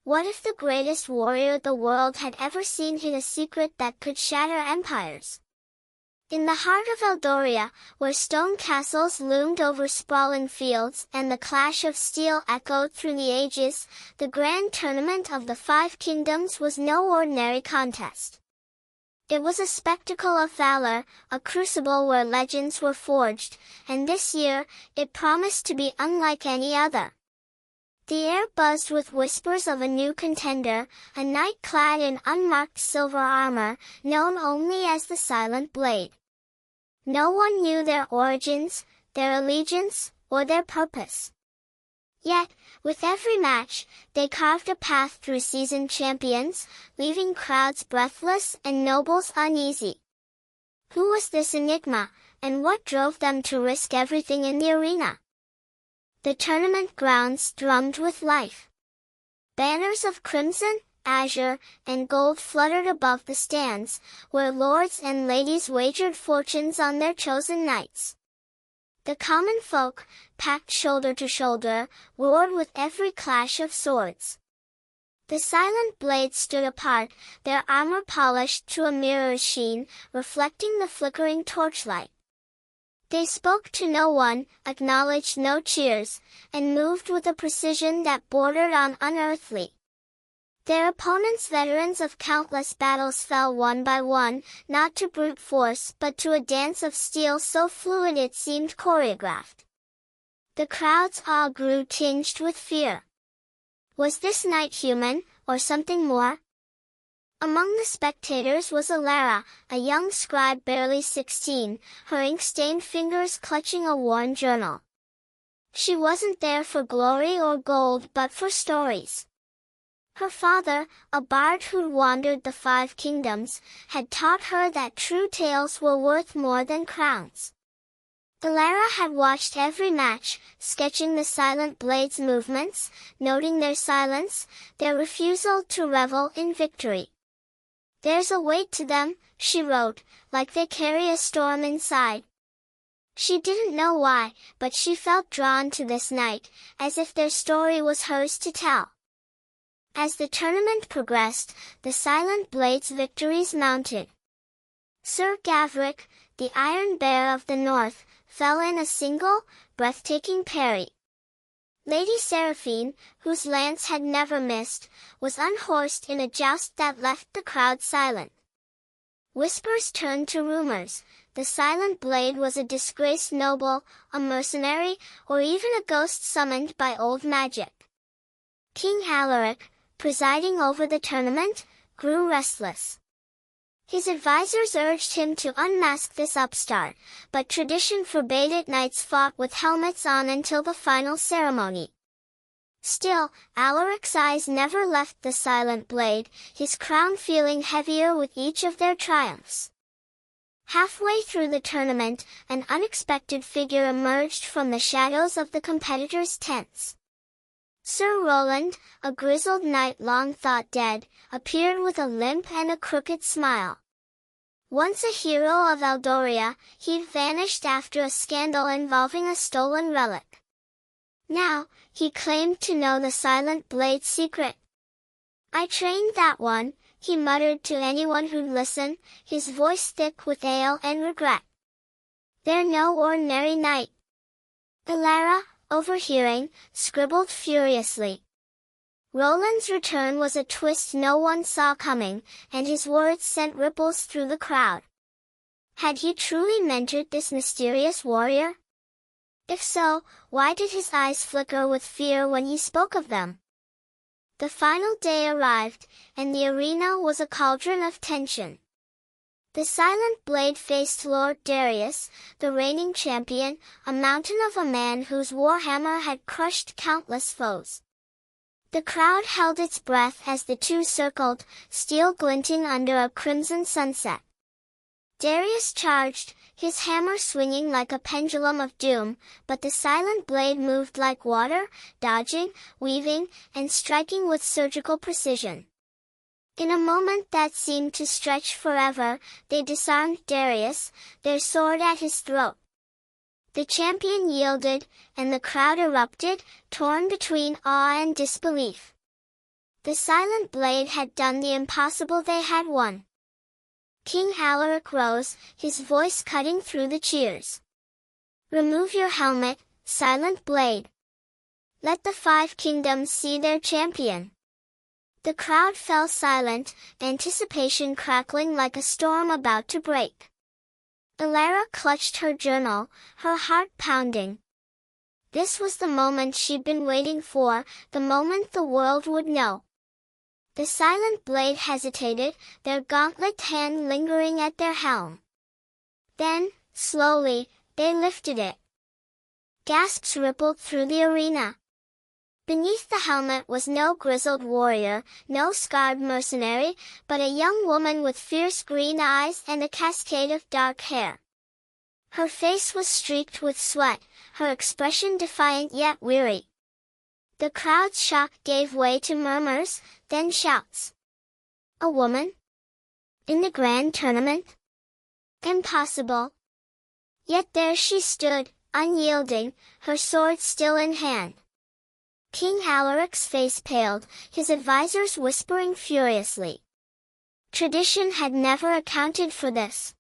What if the greatest warrior the world had ever seen hid a secret that could shatter empires? In the heart of Eldoria, where stone castles loomed over sprawling fields and the clash of steel echoed through the ages, the grand tournament of the Five Kingdoms was no ordinary contest. It was a spectacle of valor, a crucible where legends were forged, and this year, it promised to be unlike any other. The air buzzed with whispers of a new contender, a knight clad in unmarked silver armor, known only as the Silent Blade. No one knew their origins, their allegiance, or their purpose. Yet, with every match, they carved a path through seasoned champions, leaving crowds breathless and nobles uneasy. Who was this enigma, and what drove them to risk everything in the arena? The tournament grounds drummed with life. Banners of crimson, azure, and gold fluttered above the stands, where lords and ladies wagered fortunes on their chosen knights. The common folk, packed shoulder to shoulder, roared with every clash of swords. The Silent Blades stood apart, their armor polished to a mirror's sheen, reflecting the flickering torchlight. They spoke to no one, acknowledged no cheers, and moved with a precision that bordered on unearthly. Their opponents, veterans of countless battles, fell one by one, not to brute force but to a dance of steel so fluid it seemed choreographed. The crowd's awe grew tinged with fear. Was this knight human, or something more? Among the spectators was Alara, a young scribe barely 16, her ink-stained fingers clutching a worn journal. She wasn't there for glory or gold but for stories. Her father, a bard who'd wandered the Five Kingdoms, had taught her that true tales were worth more than crowns. Alara had watched every match, sketching the Silent Blades' movements, noting their silence, their refusal to revel in victory. "There's a weight to them," she wrote, "like they carry a storm inside." She didn't know why, but she felt drawn to this knight, as if their story was hers to tell. As the tournament progressed, the Silent Blades' victories mounted. Sir Gavric, the Iron Bear of the North, fell in a single, breathtaking parry. Lady Seraphine, whose lance had never missed, was unhorsed in a joust that left the crowd silent. Whispers turned to rumors. The Silent Blade was a disgraced noble, a mercenary, or even a ghost summoned by old magic. King Alaric, presiding over the tournament, grew restless. His advisors urged him to unmask this upstart, but tradition forbade it. Knights fought with helmets on until the final ceremony. Still, Alaric's eyes never left the Silent Blade, his crown feeling heavier with each of their triumphs. Halfway through the tournament, an unexpected figure emerged from the shadows of the competitors' tents. Sir Roland, a grizzled knight long thought dead, appeared with a limp and a crooked smile. Once a hero of Eldoria, he'd vanished after a scandal involving a stolen relic. Now, he claimed to know the Silent Blade's secret. "I trained that one," he muttered to anyone who'd listen, his voice thick with ale and regret. "They're no ordinary knight." Alara, overhearing, scribbled furiously. Roland's return was a twist no one saw coming, and his words sent ripples through the crowd. Had he truly mentored this mysterious warrior? If so, why did his eyes flicker with fear when he spoke of them? The final day arrived, and the arena was a cauldron of tension. The Silent Blade faced Lord Darius, the reigning champion, a mountain of a man whose warhammer had crushed countless foes. The crowd held its breath as the two circled, steel glinting under a crimson sunset. Darius charged, his hammer swinging like a pendulum of doom, but the Silent Blade moved like water, dodging, weaving, and striking with surgical precision. In a moment that seemed to stretch forever, they disarmed Darius, their sword at his throat. The champion yielded, and the crowd erupted, torn between awe and disbelief. The silent blade had done the impossible, they had won. King Alaric rose, his voice cutting through the cheers. "Remove your helmet, silent blade. Let the 5 kingdoms see their champion." The crowd fell silent, anticipation crackling like a storm about to break. Alara clutched her journal, her heart pounding. This was the moment she'd been waiting for, the moment the world would know. The silent blade hesitated, their gauntlet hand lingering at their helm. Then, slowly, they lifted it. Gasps rippled through the arena. Beneath the helmet was no grizzled warrior, no scarred mercenary, but a young woman with fierce green eyes and a cascade of dark hair. Her face was streaked with sweat, her expression defiant yet weary. The crowd's shock gave way to murmurs, then shouts. A woman? In the grand tournament? Impossible. Yet there she stood, unyielding, her sword still in hand. King Alaric's face paled, his advisors whispering furiously. Tradition had never accounted for this.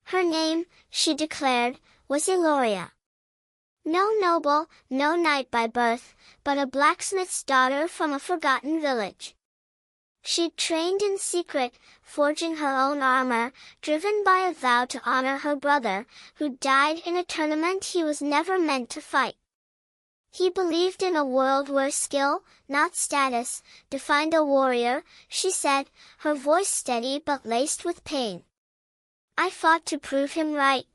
Her name, she declared, was Eloria. No noble, no knight by birth, but a blacksmith's daughter from a forgotten village. She'd trained in secret, forging her own armor, driven by a vow to honor her brother, who died in a tournament he was never meant to fight. He believed in a world where skill, not status, defined a warrior, she said, her voice steady but laced with pain. I fought to prove him right.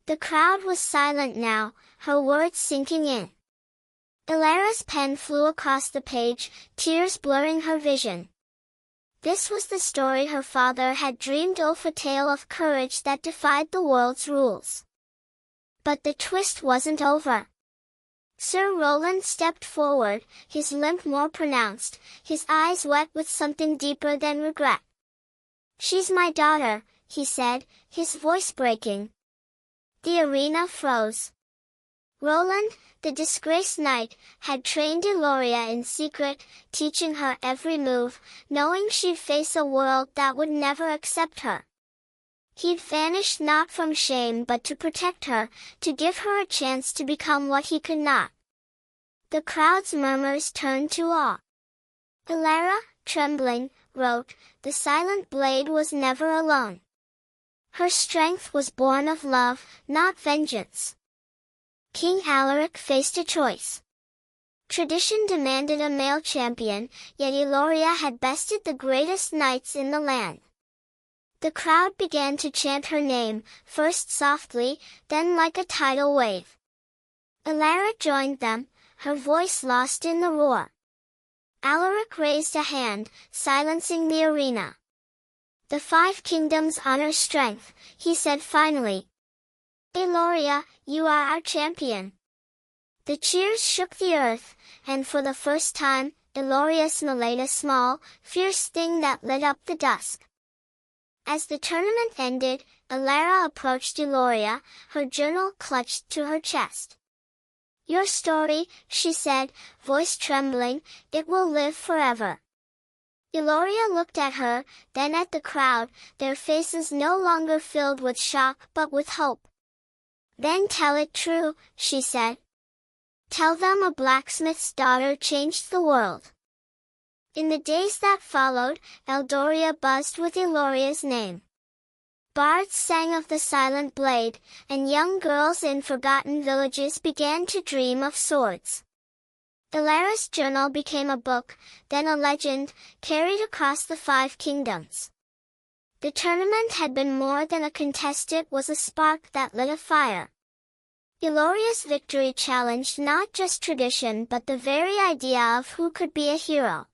The crowd was silent now, her words sinking in. Ilara's pen flew across the page, tears blurring her vision. This was the story her father had dreamed of, a tale of courage that defied the world's rules. But the twist wasn't over. Sir Roland stepped forward, his limp more pronounced, his eyes wet with something deeper than regret. She's my daughter, he said, his voice breaking. The arena froze. Roland, the disgraced knight, had trained Eloria in secret, teaching her every move, knowing she'd face a world that would never accept her. He'd vanished not from shame but to protect her, to give her a chance to become what he could not. The crowd's murmurs turned to awe. Elara, trembling, wrote, "The silent blade was never alone. Her strength was born of love, not vengeance." King Alaric faced a choice. Tradition demanded a male champion, yet Eloria had bested the greatest knights in the land. The crowd began to chant her name, first softly, then like a tidal wave. Elara joined them, her voice lost in the roar. Alaric raised a hand, silencing the arena. "The 5 kingdoms honor strength," he said finally. "Eloria, you are our champion." The cheers shook the earth, and for the first time, Eloria smelled a small, fierce thing that lit up the dusk. As the tournament ended, Elara approached Eloria, her journal clutched to her chest. "Your story," she said, voice trembling, "it will live forever." Eloria looked at her, then at the crowd, their faces no longer filled with shock but with hope. "Then tell it true," she said. "Tell them a blacksmith's daughter changed the world." In the days that followed, Eldoria buzzed with Eloria's name. Bards sang of the silent blade, and young girls in forgotten villages began to dream of swords. Elara's journal became a book, then a legend, carried across the 5 kingdoms. The tournament had been more than a contest, it was a spark that lit a fire. Eloria's victory challenged not just tradition but the very idea of who could be a hero.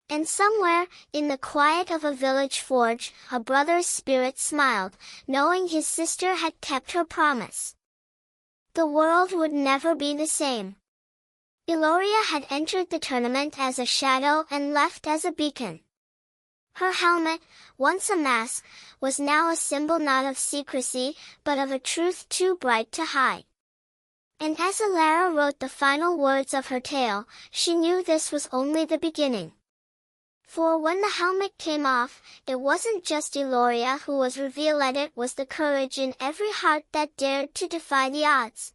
And somewhere, in the quiet of a village forge, a brother's spirit smiled, knowing his sister had kept her promise. The world would never be the same. Eloria had entered the tournament as a shadow and left as a beacon. Her helmet, once a mask, was now a symbol not of secrecy, but of a truth too bright to hide. And as Alara wrote the final words of her tale, she knew this was only the beginning. For when the helmet came off, it wasn't just Eloria who was revealed, it was the courage in every heart that dared to defy the odds.